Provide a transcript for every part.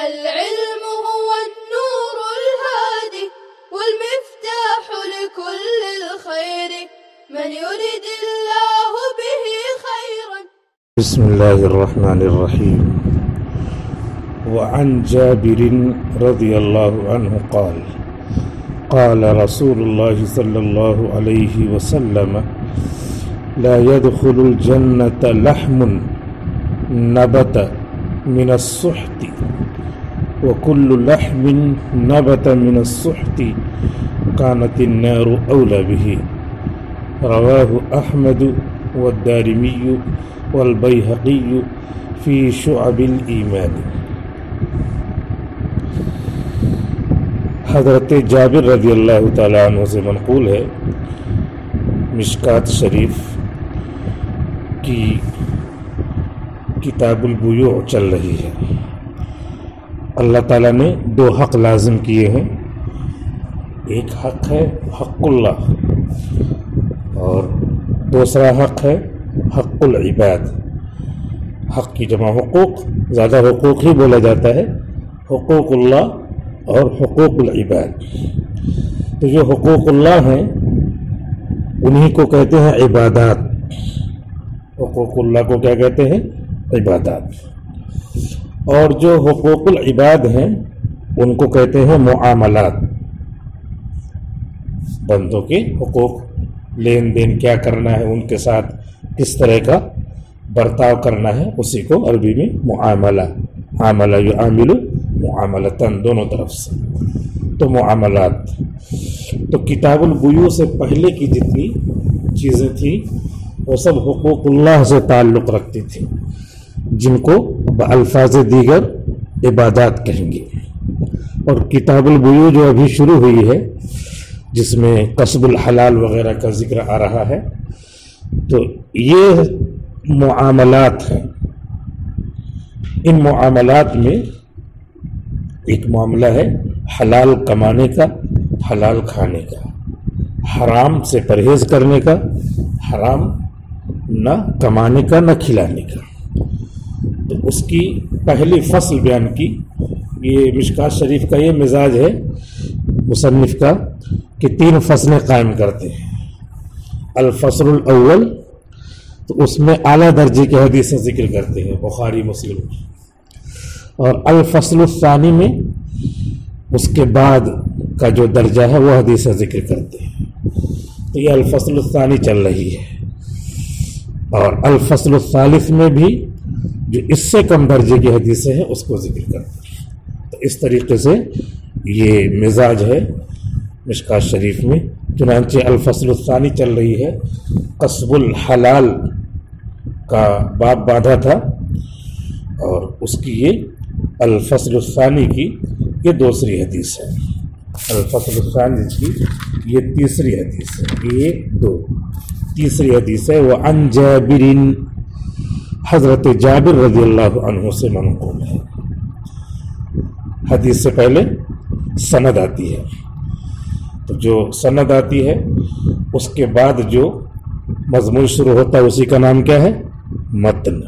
العلم هو النور الهادي والمفتاح لكل الخير من يريد الله به خيرا. بسم الله الرحمن الرحيم. وعن جابر رضي الله عنه قال قال رسول الله صلى الله عليه وسلم لا يدخل الجنة لحم نبت من السحت وكل لحم نبت من السحت كانت النار أولى به. رواه أحمد والدارمي والبيهقي في شعب الإيمان. حضرت جابر رضی اللہ تعالیٰ عنہ سے منقول ہے، مشکات شریف کی کتاب البیوع چل رہی ہے. اللہ تعالیٰ نے دو حق لازم کیے ہیں. ایک حق ہے حق اللہ اور دوسرا حق ہے حق العباد. حق کی جمع حقوق، زیادہ حقوق ہی بولا جاتا ہے، حقوق اللہ اور حقوق العباد. تو جو حقوق اللہ ہیں انہی کو کہتے ہیں عبادات. حقوق اللہ کو کیا کہتے ہیں؟ عبادات. اور جو حقوق العباد ہیں ان کو کہتے ہیں معاملات. بندوں کے حقوق، لین دین کیا کرنا ہے، ان کے ساتھ کس طرح کا برتاؤ کرنا ہے، اسی کو عربی میں معاملہ، عاملہ یعامل معاملتاً، دونوں طرف سے، تو معاملات. تو کتاب البیوع سے پہلے کی جتنی چیزیں تھیں وہ سب حقوق اللہ سے تعلق رکھتی تھیں، جن کو بألفاظ دیگر عبادات کہیں گے. اور کتاب البیوع جو ابھی شروع ہوئی ہے، جس میں کسب الحلال وغیرہ کا ذکر آ رہا ہے، تو یہ معاملات ہیں. ان معاملات میں ایک معاملہ ہے حلال کمانے کا، حلال کھانے کا، حرام سے پرہیز کرنے کا، حرام نہ کمانے کا نہ کھلانے کا. تو اس کی پہلی فصل بیان کی. یہ مشکات شریف کا یہ مزاج ہے مصنف کا کہ 3 فصلیں قائم کرتے ہیں. الفصل الاول، تو اس میں اعلیٰ درجے کی حدیثیں ذکر کرتے ہیں، بخاری مسلم. اور الفصل الثانی میں اس کے بعد کا جو درجہ ہے وہ حدیثیں ذکر کرتے ہیں. تو یہ الفصل الثانی چل رہی ہے. اور الفصل الثالث میں بھی جو اس سے کم درجے کی حدیثیں ہیں اس کو ذکر کرتے ہیں. تو اس طریقے سے یہ مزاج ہے مشکات شریف میں. چنانچہ الفصل الثانی چل رہی ہے، کسب الحلال کا باب باندھا تھا، اور اس کی یہ الفصل الثانی کی یہ دوسری حدیث ہے. الفصل الثانی کی یہ تیسری حدیث ہے. 1 2 تیسری حدیث ہے. وعن جابر، حضرت جابر رضی اللہ عنہ سے منقول ہے. حدیث سے پہلے سند آتی ہے، تو جو سند آتی ہے اس کے بعد جو مضمون شروع ہوتا ہے اسی کا نام کیا ہے؟ متن.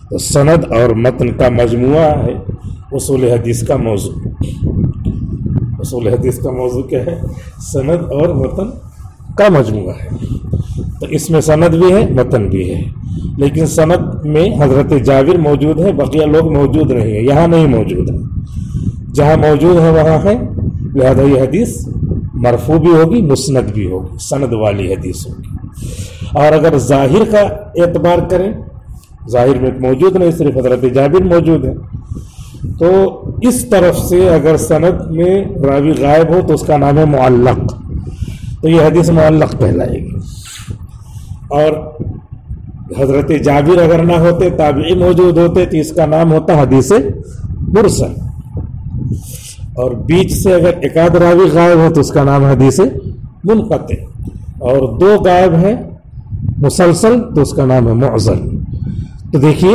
تو سند اور متن کا مجموعہ ہے اصول حدیث کا موضوع. اصول حدیث کا موضوع کیا ہے؟ سند اور متن کا مجموعہ ہے. تو اس میں سند بھی ہے، متن بھی ہے. لیکن سند میں حضرت جابر موجود ہے، بقیہ لوگ موجود نہیں ہیں، یہاں نہیں موجود ہے. جہاں موجود ہے وہاں ہے، لہذا یہ حدیث مرفوع بھی ہوگی، مسند بھی ہوگی، سند والی حدیث ہوگی. اور اگر ظاہر کا اعتبار کریں، ظاہر میں موجود نہیں، صرف حضرت جابر موجود ہے، تو اس طرف سے اگر سند میں راوی غائب ہو تو اس کا نام ہے معلق. تو یہ حدیث معلق کہلائے گی. اور حضرت جابر اگر نہ ہوتے، تابعی موجود ہوتے، تو اس کا نام ہوتا حدیث مرسل. اور بیچ سے اگر ایک آدھ راوی غائب ہو تو اس کا نام حدیث منقطع. اور 2 غائب ہیں مسلسل تو اس کا نام ہے معضل. تو دیکھیے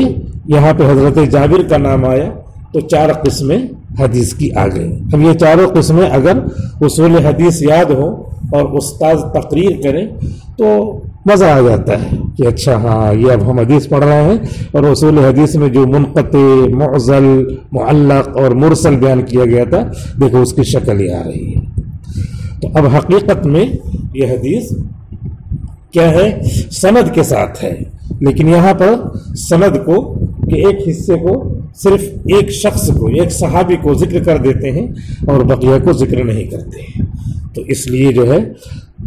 یہاں پہ حضرت جابر کا نام آیا تو 4 قسمیں حدیث کی آ گئی. اب یہ چاروں قسمیں اگر اصول حدیث یاد ہو اور استاد تقریر کریں تو مزہ آ جاتا ہے کہ اچھا ہاں یہ اب ہم حدیث پڑھ رہے ہیں اور اصول حدیث میں جو منقطع، معضل، معلق اور مرسل بیان کیا گیا تھا دیکھو اس کی شکل ہی آ رہی ہے۔ تو اب حقیقت میں یہ حدیث کیا ہے؟ سند کے ساتھ ہے، لیکن یہاں پر سند کو کہ ایک حصے کو صرف ایک شخص کو، ایک صحابی کو ذکر کر دیتے ہیں اور بقیہ کو ذکر نہیں کرتے ہیں، تو اس لیے جو ہے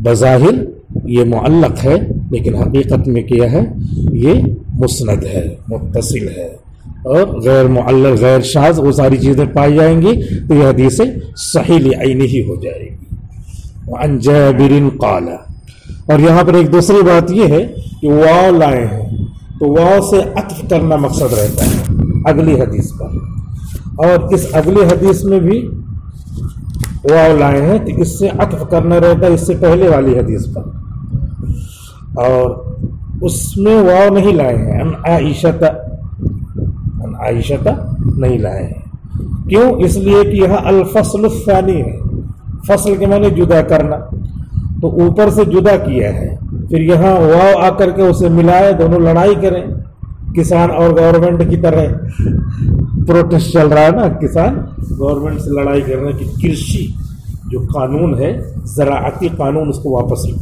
بظاہر یہ معلق ہے، لیکن حقیقت میں کیا ہے؟ یہ مسند ہے، متصل ہے، اور غیر معلل، غیر شاذ وہ ساری چیزیں پائی جائیں گی تو یہ حدیث صحیح لعینہ ہی ہو جائے گی۔ وعن جابر قال، اور یہاں پر ایک دوسری بات یہ ہے کہ واو لائے ہیں تو واو سے عطف کرنا مقصد رہتا ہے اگلی حدیث پر، اور اس اگلی حدیث میں بھی واو لائے ہیں تو اس سے عطف کرنا رہتا ہے اس سے پہلے والی حدیث پر، اور اس میں واو نہیں لائے ہیں، ان عائشہ نہیں لائے ہیں۔ کیوں؟ اس لیے کہ یہاں الفصل الثانی ہے، فصل کے معنی جدا کرنا، تو اوپر سے جدا کیا ہے، پھر یہاں واو آ کر کے اسے ملائے، دونوں لڑائی کریں، کسان اور گورنمنٹ کی طرح پروٹیسٹ چل رہا ہے نا، کسان گورنمنٹ سے لڑائی کرنے کی، کرشی جو قانون ہے زراعتی قانون اس کو واپس لو،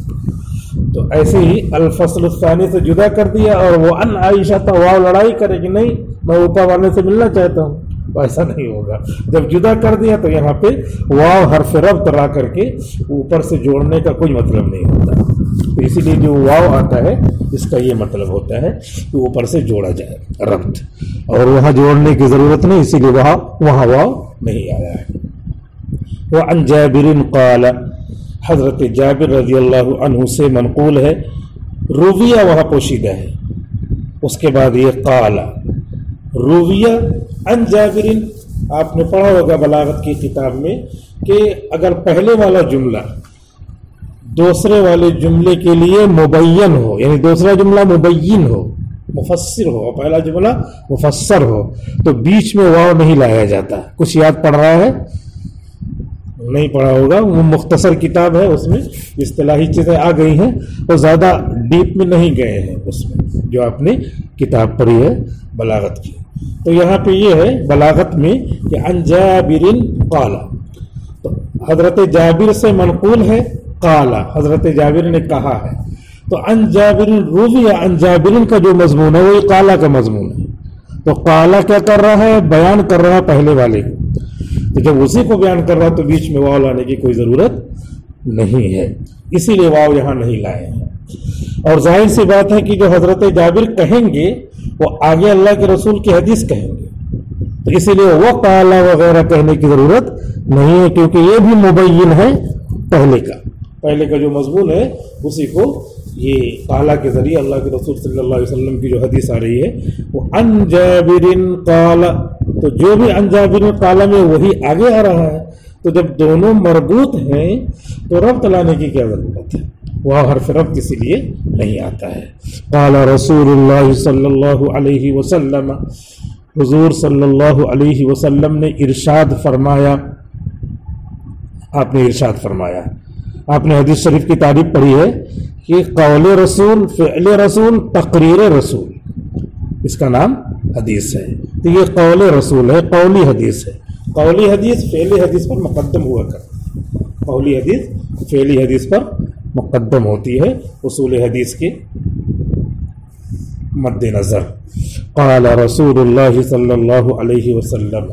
تو ایسے ہی الفصل الثانی سے جدا کر دیا، اور وہ ان عائشہ تھا واو لڑائی کرے کہ نہیں میں اوپر والے سے ملنا چاہتا ہوں، ایسا نہیں ہوگا۔ جب جدا کر دیا تو یہاں پہ واو حرف ربط لا کر کے اوپر سے جوڑنے کا کوئی مطلب نہیں ہوتا، تو اسی لیے جو واو آتا ہے اس کا یہ مطلب ہوتا ہے کہ اوپر سے جوڑا جائے ربط، اور وہاں جوڑنے کی ضرورت نہیں، اسی لیے وہاں واو نہیں آیا ہے۔ وعن جابر قال، حضرت جابر رضی اللہ عنہ سے منقول ہے، رویہ وہاں پوشیدہ ہے، اس کے بعد یہ قال، رویہ عن جابر، آپ نے پڑھا ہوگا بلاغت کی کتاب میں کہ اگر پہلے والا جملہ دوسرے والے جملے کے لیے مبین ہو، یعنی دوسرا جملہ مبین ہو، مفسر ہو، پہلا جملہ مفسر ہو، تو بیچ میں واو نہیں لایا جاتا۔ کچھ یاد پڑ رہا ہے؟ نہیں پڑھا ہوگا، وہ مختصر کتاب ہے، اس میں اصطلاحی چیزیں آ گئی ہیں، وہ زیادہ ڈیپ میں نہیں گئے ہیں اس میں، جو آپ نے کتاب پڑھی ہے بلاغت کی۔ تو یہاں پہ یہ ہے بلاغت میں کہ عن جابر قال، تو حضرت جابر سے منقول ہے، قال حضرت جابر نے کہا ہے، تو عن جابر روی عن جابر کا جو مضمون ہے وہ قال کا مضمون ہے، تو قال کیا کر رہا ہے؟ بیان کر رہا ہے پہلے والے کو، تو جب اسی کو بیان کر رہا تو بیچ میں واو لانے کی کوئی ضرورت نہیں ہے، اسی لیے واو یہاں نہیں لائے ہیں۔ اور ظاہر سی بات ہے کہ جو حضرت جابر کہیں گے وہ آگے اللہ کے رسول کی حدیث کہیں گے، تو اسی لیے وہ قال وغیرہ کہنے کی ضرورت نہیں ہے، کیونکہ یہ بھی مبین ہے پہلے کا جو مضمون ہے اسی کو یہ قال کے ذریعے اللہ کے رسول صلی اللہ علیہ وسلم کی جو حدیث آ رہی ہے وہ عن جابر قال، تو جو بھی عن جابر قال میں وہی آگے آ رہا ہے، تو جب دونوں مربوط ہیں تو ربط لانے کی کیا ضرورت ہے؟ وہ حرف ربط اسی لیے نہیں آتا ہے۔ قال رسول اللہ صلی اللہ علیہ وسلم، حضور صلی اللہ علیہ وسلم نے ارشاد فرمایا، آپ نے ارشاد فرمایا، آپ نے حدیث شریف کی تعریف پڑھی ہے کہ قول رسول، فعل رسول، تقریر رسول، اس کا نام حدیث ہے، تو یہ قول رسول ہے، قولی حدیث ہے۔ قولی حدیث فعلی حدیث پر مقدم ہوا کرتی ہے، قولی حدیث فعلی حدیث پر مقدم ہوتی ہے اصول حدیث کے مد نظر۔ قال رسول اللہ صلی اللہ علیہ وسلم،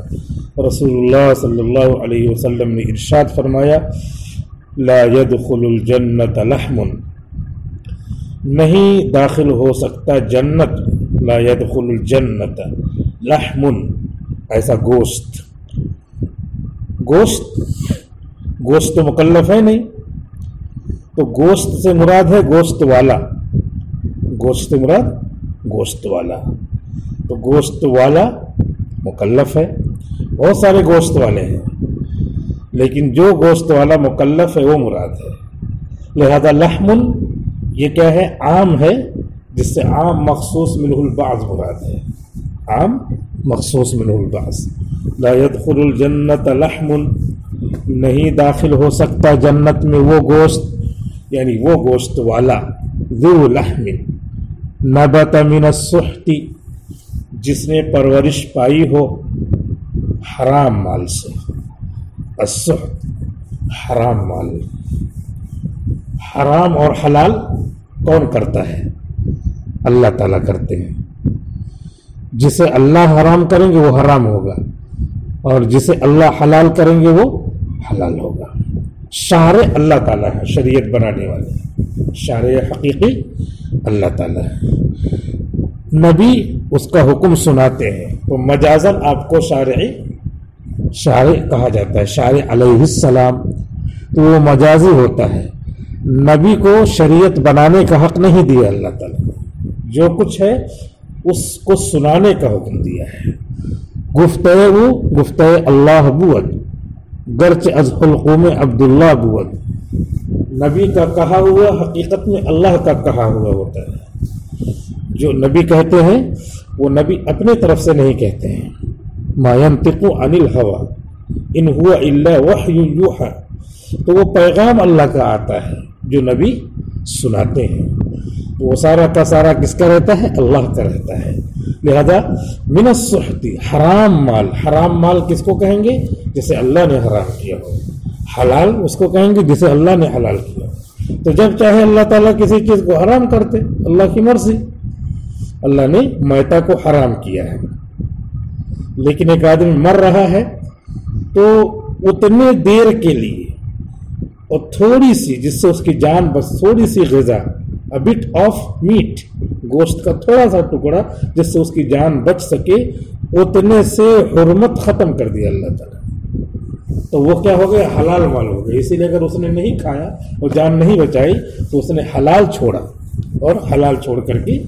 رسول اللہ صلی اللہ علیہ وسلم نے ارشاد فرمایا، لا يدخل الجنت لحم، نہیں داخل ہو سکتا جنت، لا يدخل الجنت لحم، ایسا گوشت تو مکلف ہے نہیں، تو گوشت سے مراد ہے گوشت والا، گوشت سے مراد گوشت والا، تو گوشت والا مکلف ہے، بہت سارے گوشت والے ہیں لیکن جو گوشت والا مکلف ہے وہ مراد ہے۔ لہذا لحم یہ کیا ہے؟ عام ہے، جس سے عام مخصوص منہ البعض مراد ہے، عام مخصوص منہ البعض۔ لا يدخل الجنت لحم، نہیں داخل ہو سکتا جنت میں وہ گوشت، یعنی وہ گوشت والا، ذو لحم نبت من السحت، جس نے پرورش پائی ہو حرام مال سے. السحت حرام مال. حرام اور حلال کون کرتا ہے؟ اللہ تعالیٰ کرتے ہیں. جسے اللہ حرام کریں گے وہ حرام ہوگا، اور جسے اللہ حلال کریں گے وہ حلال ہوگا. شارع اللہ تعالیٰ ہے، شریعت بنانے والے. شارع حقیقی اللہ تعالیٰ ہے. نبی اس کا حکم سناتے ہیں تو مجازاً آپ کو شارع کہا جاتا ہے. شارع علیہ السلام تو وہ مجازی ہوتا ہے. نبی کو شریعت بنانے کا حق نہیں دیا اللہ تعالیٰ نے. جو کچھ ہے اس کو سنانے کا حکم دیا ہے. گفتہ اللہ بود گرچہ از حلقوم عبداللہ بود. نبی کا کہا ہوا حقیقت میں اللہ کا کہا ہوا ہوتا ہے. جو نبی کہتے ہیں وہ نبی اپنے طرف سے نہیں کہتے ہیں. ما ينطق عن الهوى ان هو الا وحی یوحی. تو وہ پیغام اللہ کا آتا ہے جو نبی سناتے ہیں. وہ سارا کا سارا کس کا رہتا ہے؟ اللہ کا رہتا ہے. لہذا من السحت حرام مال. حرام مال کس کو کہیں گے؟ جسے اللہ نے حرام کیا ہو. حلال اس کو کہیں گے جسے اللہ نے حلال کیا ہو. تو جب چاہے اللہ تعالیٰ کسی چیز کو حرام کرتے، اللہ کی مرضی. اللہ نے میتہ کو حرام کیا ہے، لیکن ایک آدمی مر رہا ہے تو اتنے دیر کے لیے اور تھوڑی سی جس سے اس کی جان بس، تھوڑی سی غذا، a bit of meat، گوشت کا تھوڑا سا ٹکڑا جس سے اس کی جان بچ سکے، اتنے سے حرمت ختم کر دیا اللہ تعالیٰ. تو وہ کیا ہو گیا؟ حلال مال ہو گیا. اسی لیے اگر اس نے نہیں کھایا اور جان نہیں بچائی تو اس نے حلال چھوڑا، اور حلال چھوڑ کر کے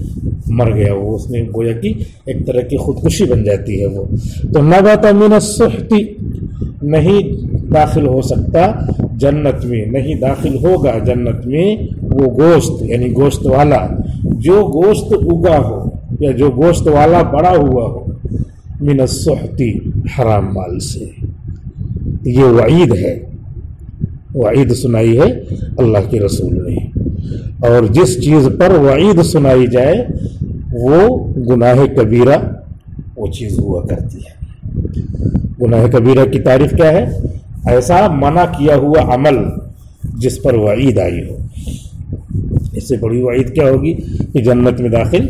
مر گیا. وہ اس نے گویا کہ ایک طرح کی خودکشی بن جاتی ہے وہ. تو نبات من السحت نہیں داخل ہو سکتا جنت میں، نہیں داخل ہوگا جنت میں وہ گوشت، یعنی گوشت والا. جو گوشت اگا ہو یا جو گوشت والا بڑا ہوا ہو من السحت حرام مال سے. یہ وعید ہے، وعید سنائی ہے اللہ کے رسول نے. اور جس چیز پر وعید سنائی جائے وہ گناہ کبیرہ وہ چیز ہوا کرتی ہے. گناہ کبیرہ کی تعریف کیا ہے؟ ایسا منع کیا ہوا عمل جس پر وعید آئی ہو. اس سے بڑی وعید کیا ہوگی کہ جنت میں داخل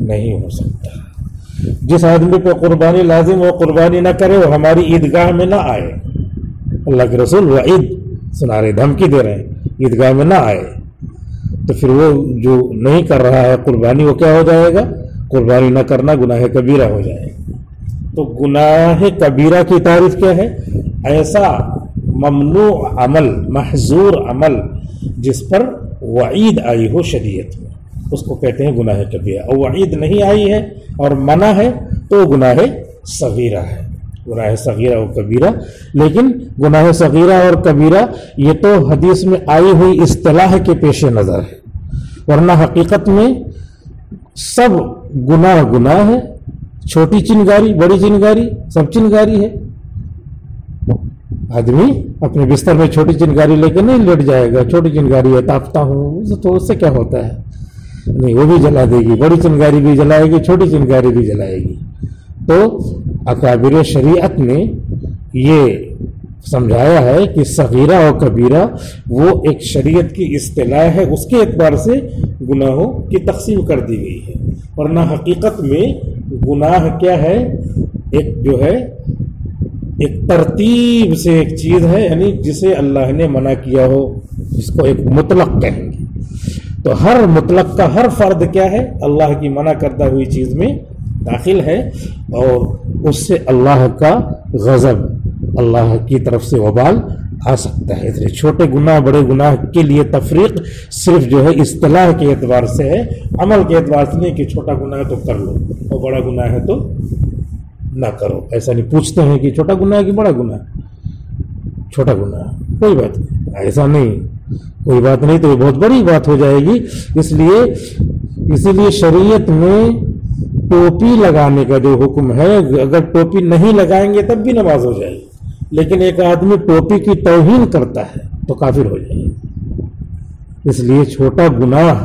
نہیں ہو سکتا. جس آدمی پہ قربانی لازم وہ قربانی نہ کرے، وہ ہماری عیدگاہ میں نہ آئے. اللہ کے رسول وعید سنا رہے، دھمکی دے رہے ہیں عیدگاہ میں نہ آئے. تو پھر وہ جو نہیں کر رہا ہے قربانی وہ کیا ہو جائے گا؟ قربانی نہ کرنا گناہ کبیرہ ہو جائے گا. تو گناہ کبیرہ کی تعریف کیا ہے؟ ایسا ممنوع عمل، محظور عمل جس پر وعید آئی ہو شریعت میں، اس کو کہتے ہیں گناہ کبیرہ. اور وعید نہیں آئی ہے اور منع ہے تو گناہ صغیرہ ہے. گناہ صغیرہ و کبیرہ. لیکن گناہ صغیرہ اور کبیرہ یہ تو حدیث میں آئی ہوئی اصطلاح کے پیش نظر ہے، ورنہ حقیقت میں سب گناہ ہے. چھوٹی چنگاری، بڑی چنگاری، سب چنگاری ہے. آدمی اپنے بستر میں چھوٹی چنگاری لے کے نہیں لیٹ جائے گا. چھوٹی چنگاری ہے، تاپتا ہوں، تو اس سے کیا ہوتا ہے؟ نہیں، وہ بھی جلا دے گی. بڑی چنگاری بھی جلائے گی، چھوٹی چنگاری بھی جلائے گی. تو اکابر شریعت نے یہ سمجھایا ہے کہ صغیرہ اور کبیرہ وہ ایک شریعت کی اصطلاح ہے، اس کے اعتبار سے گناہوں کی تقسیم کر دی گئی ہے. ورنہ حقیقت میں گناہ کیا ہے؟ ایک جو ہے ایک ترتیب سے ایک چیز ہے، یعنی جسے اللہ نے منع کیا ہو، جس کو ایک مطلق کہیں گے. تو ہر مطلق کا ہر فرد کیا ہے؟ اللہ کی منع کردہ ہوئی چیز میں داخل ہے، اور اس سے اللہ کا غضب، اللہ کی طرف سے وبال آ سکتا ہے. اس لیے چھوٹے گناہ بڑے گناہ کے لیے تفریق صرف جو ہے اصطلاح کے اعتبار سے ہے، عمل کے اعتبار سے نہیں کہ چھوٹا گناہ ہے تو کر لو اور بڑا گناہ ہے تو نہ کرو. ایسا نہیں پوچھتے ہیں کہ چھوٹا گناہ ہے کہ بڑا گناہ ہے. چھوٹا گناہ کوئی بات نہیں، ایسا نہیں، کوئی بات نہیں تو یہ بہت بڑی بات ہو جائے گی. اسی لیے شریعت میں ٹوپی لگانے کا جو حکم ہے، اگر ٹوپی نہیں لگائیں گے تب بھی نماز ہو جائے گی. لیکن ایک آدمی ٹوپی کی توہین کرتا ہے تو کافر ہو جائے گا. اس لیے چھوٹا گناہ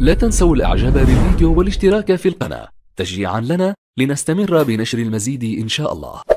لا تنسوا الاعجاب بالفيديو والاشتراك في القناة تشجيعا لنا لنستمر بنشر المزيد إن شاء الله.